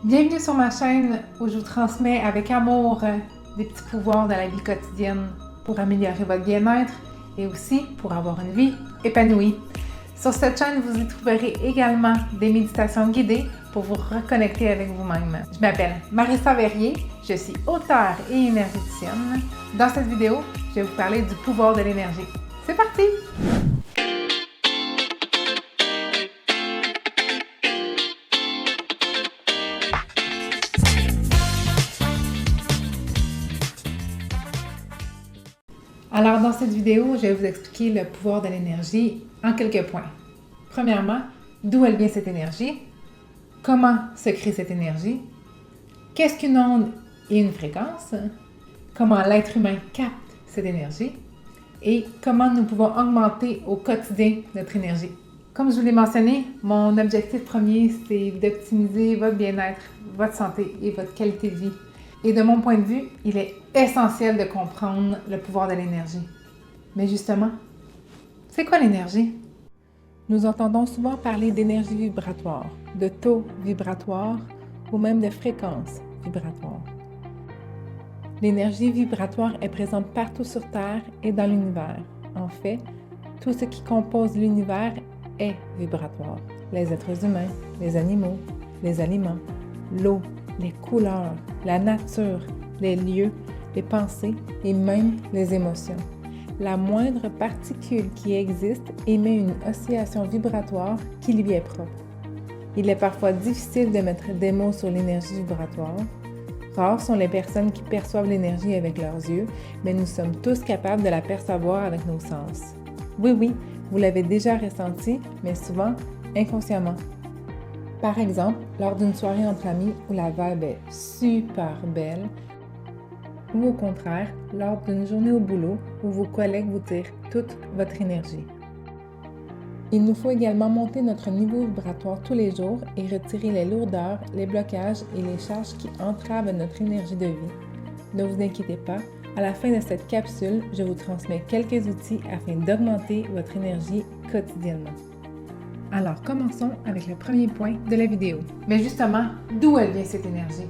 Bienvenue sur ma chaîne où je vous transmets avec amour des petits pouvoirs de la vie quotidienne pour améliorer votre bien-être et aussi pour avoir une vie épanouie. Sur cette chaîne, vous y trouverez également des méditations guidées pour vous reconnecter avec vous-même. Je m'appelle Marissa Verrier, je suis auteure et énergéticienne. Dans cette vidéo, je vais vous parler du pouvoir de l'énergie. C'est parti! Alors, dans cette vidéo, je vais vous expliquer le pouvoir de l'énergie en quelques points. Premièrement, d'où elle vient cette énergie? Comment se crée cette énergie? Qu'est-ce qu'une onde et une fréquence? Comment l'être humain capte cette énergie? Et comment nous pouvons augmenter au quotidien notre énergie? Comme je vous l'ai mentionné, mon objectif premier, c'est d'optimiser votre bien-être, votre santé et votre qualité de vie. Et de mon point de vue, il est essentiel de comprendre le pouvoir de l'énergie. Mais justement, c'est quoi l'énergie? Nous entendons souvent parler d'énergie vibratoire, de taux vibratoire ou même de fréquence vibratoire. L'énergie vibratoire est présente partout sur Terre et dans l'univers. En fait, tout ce qui compose l'univers est vibratoire. Les êtres humains, les animaux, les aliments, l'eau, les couleurs, la nature, les lieux, les pensées et même les émotions. La moindre particule qui existe émet une oscillation vibratoire qui lui est propre. Il est parfois difficile de mettre des mots sur l'énergie vibratoire. Rares sont les personnes qui perçoivent l'énergie avec leurs yeux, mais nous sommes tous capables de la percevoir avec nos sens. Oui, vous l'avez déjà ressenti, mais souvent inconsciemment. Par exemple, lors d'une soirée entre amis où la vibe est super belle, ou au contraire, lors d'une journée au boulot où vos collègues vous tirent toute votre énergie. Il nous faut également monter notre niveau vibratoire tous les jours et retirer les lourdeurs, les blocages et les charges qui entravent notre énergie de vie. Ne vous inquiétez pas, à la fin de cette capsule, je vous transmets quelques outils afin d'augmenter votre énergie quotidiennement. Alors, commençons avec le premier point de la vidéo. Mais justement, d'où elle vient cette énergie?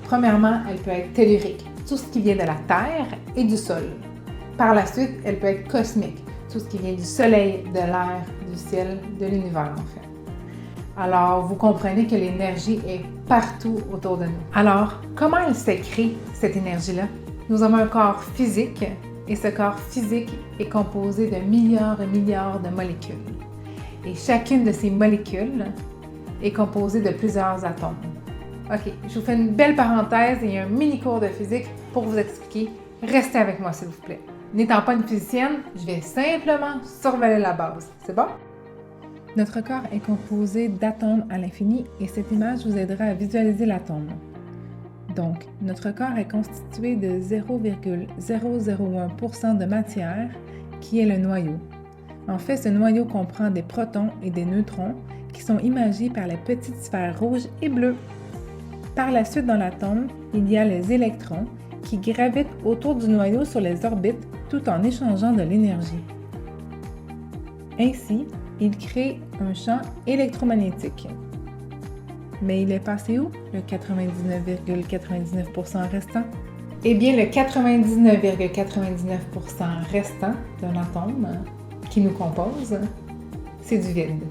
Premièrement, elle peut être tellurique, tout ce qui vient de la Terre et du sol. Par la suite, elle peut être cosmique, tout ce qui vient du soleil, de l'air, du ciel, de l'univers en fait. Alors, vous comprenez que l'énergie est partout autour de nous. Alors, comment elle s'écrit, cette énergie-là? Nous avons un corps physique et ce corps physique est composé de milliards et milliards de molécules. Et chacune de ces molécules est composée de plusieurs atomes. OK, je vous fais une belle parenthèse et un mini cours de physique pour vous expliquer. Restez avec moi, s'il vous plaît. N'étant pas une physicienne, je vais simplement survoler la base. C'est bon? Notre corps est composé d'atomes à l'infini et cette image vous aidera à visualiser l'atome. Donc, notre corps est constitué de 0,001% de matière qui est le noyau. En fait, ce noyau comprend des protons et des neutrons qui sont imagés par les petites sphères rouges et bleues. Par la suite, dans l'atome, il y a les électrons qui gravitent autour du noyau sur les orbites tout en échangeant de l'énergie. Ainsi, il crée un champ électromagnétique. Mais il est passé où, le 99,99% restant? Eh bien, le 99,99% restant d'un atome qui nous compose, c'est du vide.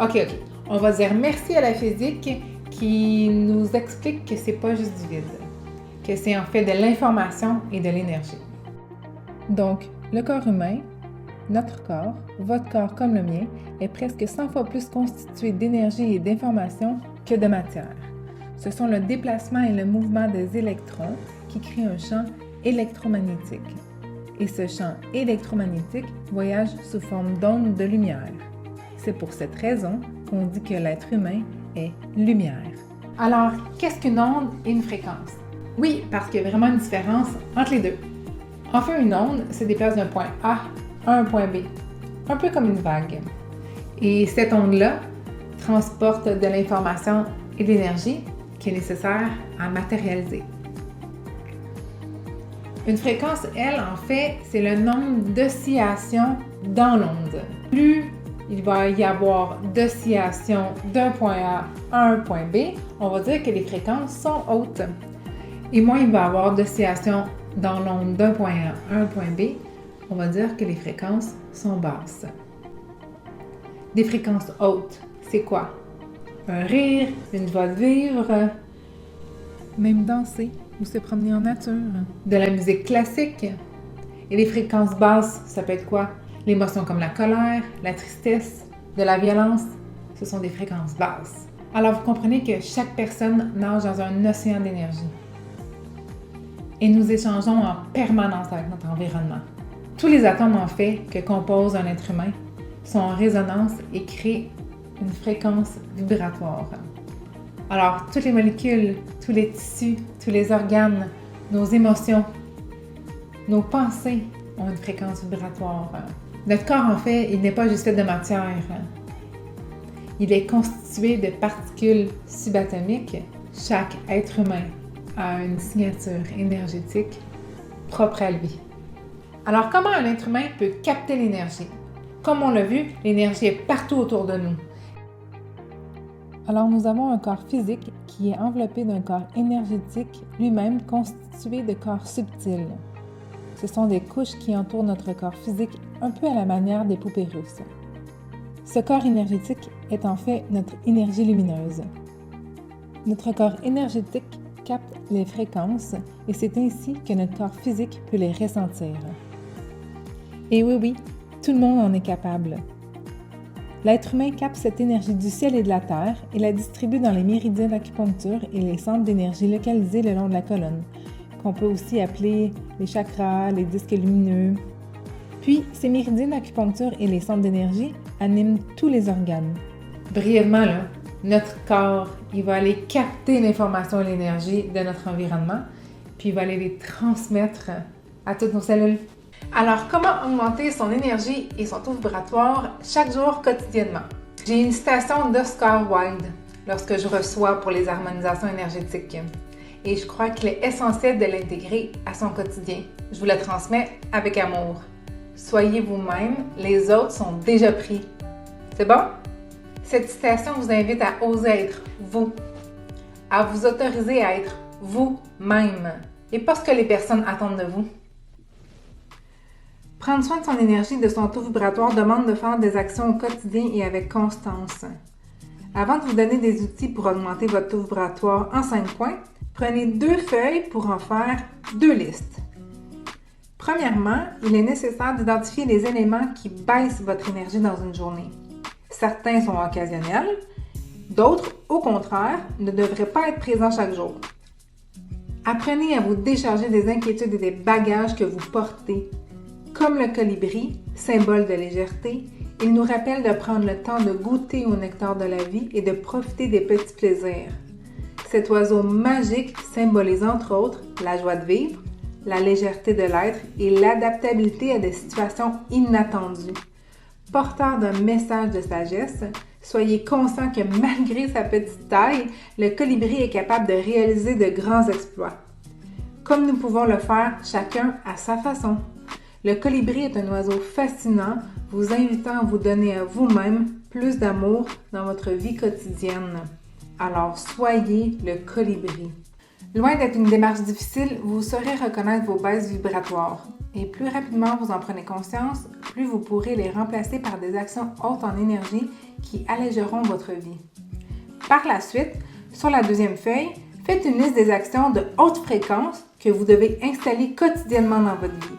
OK. On va dire merci à la physique qui nous explique que c'est pas juste du vide, que c'est en fait de l'information et de l'énergie. Donc, le corps humain, notre corps, votre corps comme le mien, est presque 100 fois plus constitué d'énergie et d'information que de matière. Ce sont le déplacement et le mouvement des électrons qui créent un champ électromagnétique. Et ce champ électromagnétique voyage sous forme d'ondes de lumière. C'est pour cette raison qu'on dit que l'être humain est lumière. Alors, qu'est-ce qu'une onde et une fréquence? Oui, parce qu'il y a vraiment une différence entre les deux. En fait, une onde se déplace d'un point A à un point B, un peu comme une vague. Et cette onde-là transporte de l'information et de l'énergie qui est nécessaire à matérialiser. Une fréquence, elle, en fait, c'est le nombre d'oscillations dans l'onde. Plus il va y avoir d'oscillation d'un point A à un point B, on va dire que les fréquences sont hautes. Et moins il va y avoir d'oscillation dans l'onde d'un point A à un point B, on va dire que les fréquences sont basses. Des fréquences hautes, c'est quoi? Un rire, une joie de vivre, même danser ou se promener en nature. De la musique classique. Et les fréquences basses, ça peut être quoi? L'émotion comme la colère, la tristesse, de la violence, ce sont des fréquences basses. Alors vous comprenez que chaque personne nage dans un océan d'énergie. Et nous échangeons en permanence avec notre environnement. Tous les atomes en fait que compose un être humain sont en résonance et créent une fréquence vibratoire. Alors, toutes les molécules, tous les tissus, tous les organes, nos émotions, nos pensées ont une fréquence vibratoire. Notre corps, en fait, il n'est pas juste fait de matière. Il est constitué de particules subatomiques. Chaque être humain a une signature énergétique propre à lui. Alors, comment un être humain peut capter l'énergie? Comme on l'a vu, l'énergie est partout autour de nous. Alors, nous avons un corps physique qui est enveloppé d'un corps énergétique, lui-même constitué de corps subtils. Ce sont des couches qui entourent notre corps physique un peu à la manière des poupées russes. Ce corps énergétique est en fait notre énergie lumineuse. Notre corps énergétique capte les fréquences et c'est ainsi que notre corps physique peut les ressentir. Et oui, tout le monde en est capable. L'être humain capte cette énergie du ciel et de la terre et la distribue dans les méridiens d'acupuncture et les centres d'énergie localisés le long de la colonne, qu'on peut aussi appeler les chakras, les disques lumineux. Puis, ces méridiens d'acupuncture et les centres d'énergie animent tous les organes. Brièvement, là, notre corps, il va aller capter l'information et l'énergie de notre environnement, puis il va aller les transmettre à toutes nos cellules. Alors, comment augmenter son énergie et son taux vibratoire chaque jour quotidiennement? J'ai une citation d'Oscar Wilde lorsque je reçois pour les harmonisations énergétiques. Et je crois qu'il est essentiel de l'intégrer à son quotidien. Je vous la transmets avec amour. Soyez vous-même, les autres sont déjà pris. C'est bon? Cette citation vous invite à oser être vous, à vous autoriser à être vous-même et pas ce que les personnes attendent de vous. Prendre soin de son énergie et de son taux vibratoire demande de faire des actions au quotidien et avec constance. Avant de vous donner des outils pour augmenter votre taux vibratoire en 5 points, prenez 2 feuilles pour en faire 2 listes. Premièrement, il est nécessaire d'identifier les éléments qui baissent votre énergie dans une journée. Certains sont occasionnels, d'autres, au contraire, ne devraient pas être présents chaque jour. Apprenez à vous décharger des inquiétudes et des bagages que vous portez. Comme le colibri, symbole de légèreté, il nous rappelle de prendre le temps de goûter au nectar de la vie et de profiter des petits plaisirs. Cet oiseau magique symbolise entre autres la joie de vivre, la légèreté de l'être et l'adaptabilité à des situations inattendues. Porteur d'un message de sagesse, soyez conscient que malgré sa petite taille, le colibri est capable de réaliser de grands exploits. Comme nous pouvons le faire chacun à sa façon. Le colibri est un oiseau fascinant, vous invitant à vous donner à vous-même plus d'amour dans votre vie quotidienne. Alors soyez le colibri. Loin d'être une démarche difficile, vous saurez reconnaître vos baisses vibratoires. Et plus rapidement vous en prenez conscience, plus vous pourrez les remplacer par des actions hautes en énergie qui allégeront votre vie. Par la suite, sur la deuxième feuille, faites une liste des actions de haute fréquence que vous devez installer quotidiennement dans votre vie.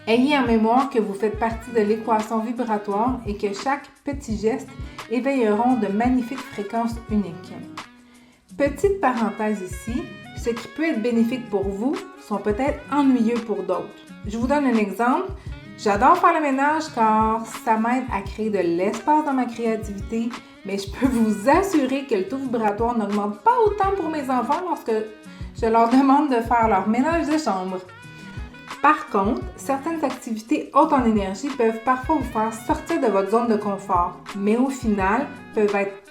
Ayez en mémoire que vous faites partie de l'équation vibratoire et que chaque petit geste éveilleront de magnifiques fréquences uniques. Petite parenthèse ici, ce qui peut être bénéfique pour vous sont peut-être ennuyeux pour d'autres. Je vous donne un exemple. J'adore faire le ménage car ça m'aide à créer de l'espace dans ma créativité, mais je peux vous assurer que le taux vibratoire n'augmente pas autant pour mes enfants lorsque je leur demande de faire leur ménage de chambre. Par contre, certaines activités hautes en énergie peuvent parfois vous faire sortir de votre zone de confort, mais au final peuvent être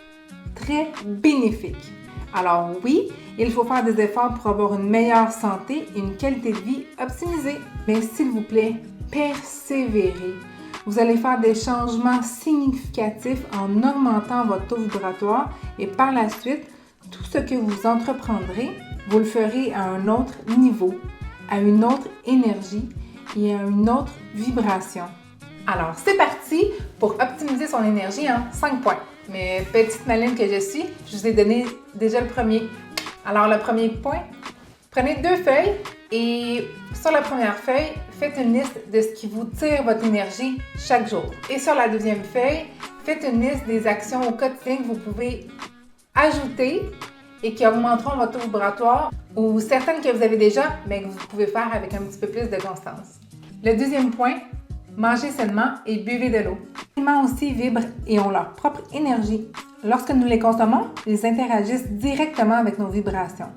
très bénéfiques. Alors oui, il faut faire des efforts pour avoir une meilleure santé et une qualité de vie optimisée. Mais s'il vous plaît, persévérez. Vous allez faire des changements significatifs en augmentant votre taux vibratoire et par la suite, tout ce que vous entreprendrez, vous le ferez à un autre niveau, à une autre énergie et à une autre vibration. Alors, c'est parti pour optimiser son énergie en 5 points. Mais petite maline que je suis, je vous ai donné déjà le premier. Alors, le premier point, prenez 2 feuilles et sur la première feuille, faites une liste de ce qui vous tire votre énergie chaque jour. Et sur la deuxième feuille, faites une liste des actions au quotidien que vous pouvez ajouter et qui augmenteront votre taux vibratoire ou certaines que vous avez déjà, mais que vous pouvez faire avec un petit peu plus de constance. Le deuxième point, mangez sainement et buvez de l'eau. Les aliments aussi vibrent et ont leur propre énergie. Lorsque nous les consommons, ils interagissent directement avec nos vibrations.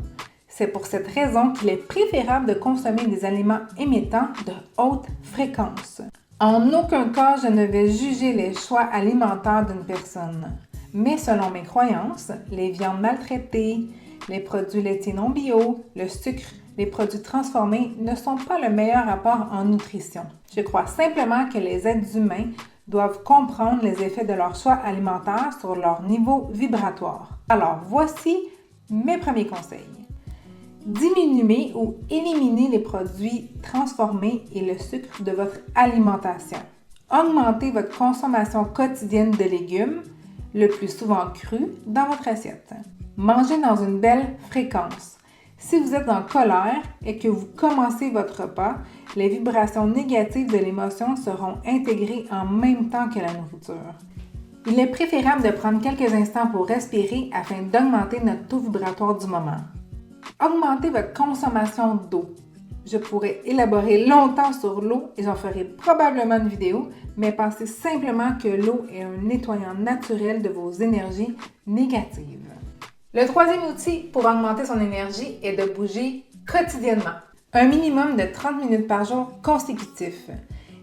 C'est pour cette raison qu'il est préférable de consommer des aliments émettants de haute fréquence. En aucun cas, je ne vais juger les choix alimentaires d'une personne. Mais selon mes croyances, les viandes maltraitées, les produits laitiers non bio, le sucre, les produits transformés ne sont pas le meilleur apport en nutrition. Je crois simplement que les êtres humains doivent comprendre les effets de leurs choix alimentaires sur leur niveau vibratoire. Alors, voici mes premiers conseils. Diminuez ou éliminez les produits transformés et le sucre de votre alimentation. Augmentez votre consommation quotidienne de légumes, le plus souvent crus, dans votre assiette. Mangez dans une belle fréquence. Si vous êtes en colère et que vous commencez votre repas, les vibrations négatives de l'émotion seront intégrées en même temps que la nourriture. Il est préférable de prendre quelques instants pour respirer afin d'augmenter notre taux vibratoire du moment. Augmentez votre consommation d'eau. Je pourrais élaborer longtemps sur l'eau et j'en ferai probablement une vidéo, mais pensez simplement que l'eau est un nettoyant naturel de vos énergies négatives. Le troisième outil pour augmenter son énergie est de bouger quotidiennement. Un minimum de 30 minutes par jour consécutif.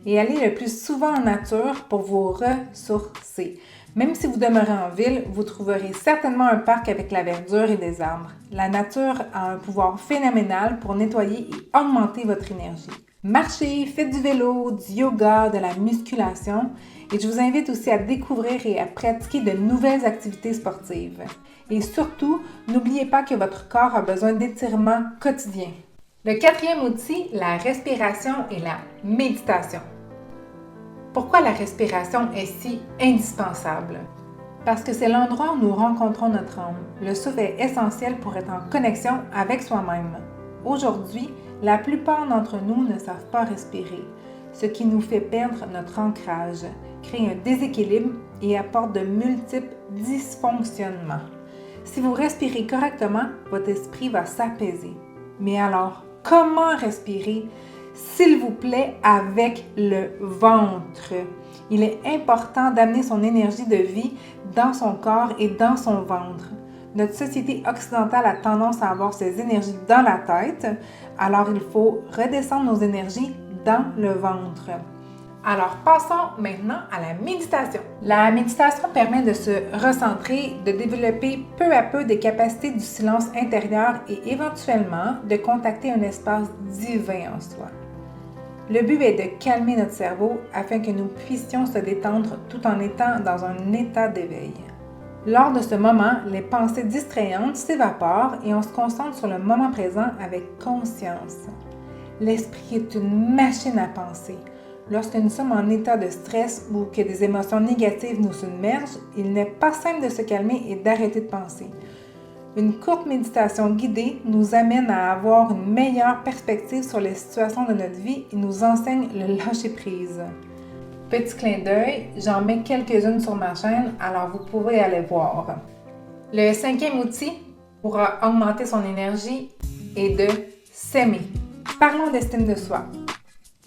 Et allez le plus souvent en nature pour vous ressourcer. Même si vous demeurez en ville, vous trouverez certainement un parc avec la verdure et des arbres. La nature a un pouvoir phénoménal pour nettoyer et augmenter votre énergie. Marchez, faites du vélo, du yoga, de la musculation et je vous invite aussi à découvrir et à pratiquer de nouvelles activités sportives. Et surtout, n'oubliez pas que votre corps a besoin d'étirements quotidiens. Le quatrième outil, la respiration et la méditation. Pourquoi la respiration est si indispensable? Parce que c'est l'endroit où nous rencontrons notre âme. Le souffle est essentiel pour être en connexion avec soi-même. Aujourd'hui, la plupart d'entre nous ne savent pas respirer, ce qui nous fait perdre notre ancrage, crée un déséquilibre et apporte de multiples dysfonctionnements. Si vous respirez correctement, votre esprit va s'apaiser. Mais alors, comment respirer? S'il vous plaît, avec le ventre. Il est important d'amener son énergie de vie dans son corps et dans son ventre. Notre société occidentale a tendance à avoir ses énergies dans la tête, alors il faut redescendre nos énergies dans le ventre. Alors, passons maintenant à la méditation. La méditation permet de se recentrer, de développer peu à peu des capacités du silence intérieur et éventuellement de contacter un espace divin en soi. Le but est de calmer notre cerveau afin que nous puissions se détendre tout en étant dans un état d'éveil. Lors de ce moment, les pensées distrayantes s'évaporent et on se concentre sur le moment présent avec conscience. L'esprit est une machine à penser. Lorsque nous sommes en état de stress ou que des émotions négatives nous submergent, il n'est pas simple de se calmer et d'arrêter de penser. Une courte méditation guidée nous amène à avoir une meilleure perspective sur les situations de notre vie et nous enseigne le lâcher-prise. Petit clin d'œil, j'en mets quelques-unes sur ma chaîne, alors vous pourrez aller voir. Le cinquième outil pour augmenter son énergie est de s'aimer. Parlons d'estime de soi.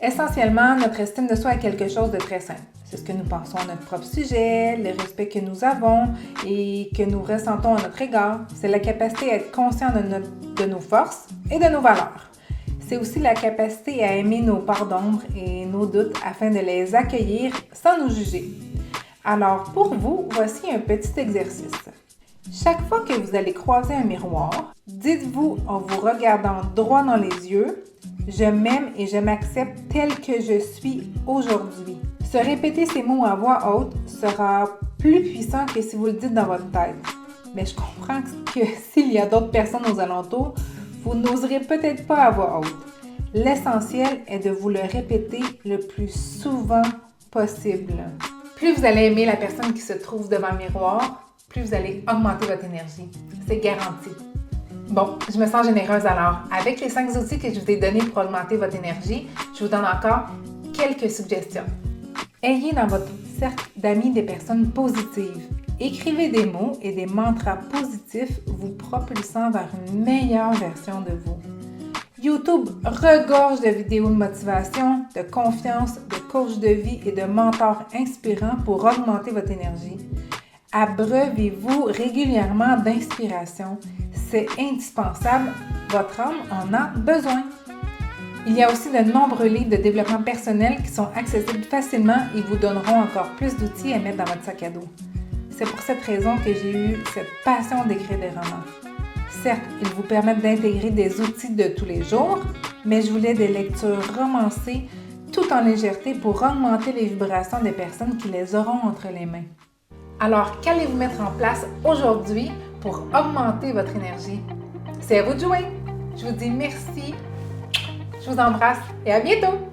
Essentiellement, notre estime de soi est quelque chose de très simple. C'est ce que nous pensons à notre propre sujet, le respect que nous avons et que nous ressentons à notre égard. C'est la capacité à être conscient de nos forces et de nos valeurs. C'est aussi la capacité à aimer nos parts d'ombre et nos doutes afin de les accueillir sans nous juger. Alors, pour vous, voici un petit exercice. Chaque fois que vous allez croiser un miroir, dites-vous en vous regardant droit dans les yeux: « Je m'aime et je m'accepte tel que je suis aujourd'hui. Se répéter ces mots à voix haute sera plus puissant que si vous le dites dans votre tête. Mais je comprends que s'il y a d'autres personnes aux alentours, vous n'oserez peut-être pas à voix haute. L'essentiel est de vous le répéter le plus souvent possible. Plus vous allez aimer la personne qui se trouve devant le miroir, plus vous allez augmenter votre énergie. C'est garanti. Bon, je me sens généreuse alors. Avec les 5 outils que je vous ai donnés pour augmenter votre énergie, je vous donne encore quelques suggestions. Ayez dans votre cercle d'amis des personnes positives. Écrivez des mots et des mantras positifs vous propulsant vers une meilleure version de vous. YouTube regorge de vidéos de motivation, de confiance, de coach de vie et de mentors inspirants pour augmenter votre énergie. Abreuvez-vous régulièrement d'inspiration. C'est indispensable, votre âme en a besoin. Il y a aussi de nombreux livres de développement personnel qui sont accessibles facilement et vous donneront encore plus d'outils à mettre dans votre sac à dos. C'est pour cette raison que j'ai eu cette passion d'écrire des romans. Certes, ils vous permettent d'intégrer des outils de tous les jours, mais je voulais des lectures romancées tout en légèreté pour augmenter les vibrations des personnes qui les auront entre les mains. Alors, qu'allez-vous mettre en place aujourd'hui pour augmenter votre énergie? C'est à vous de jouer! Je vous dis merci, je vous embrasse et à bientôt!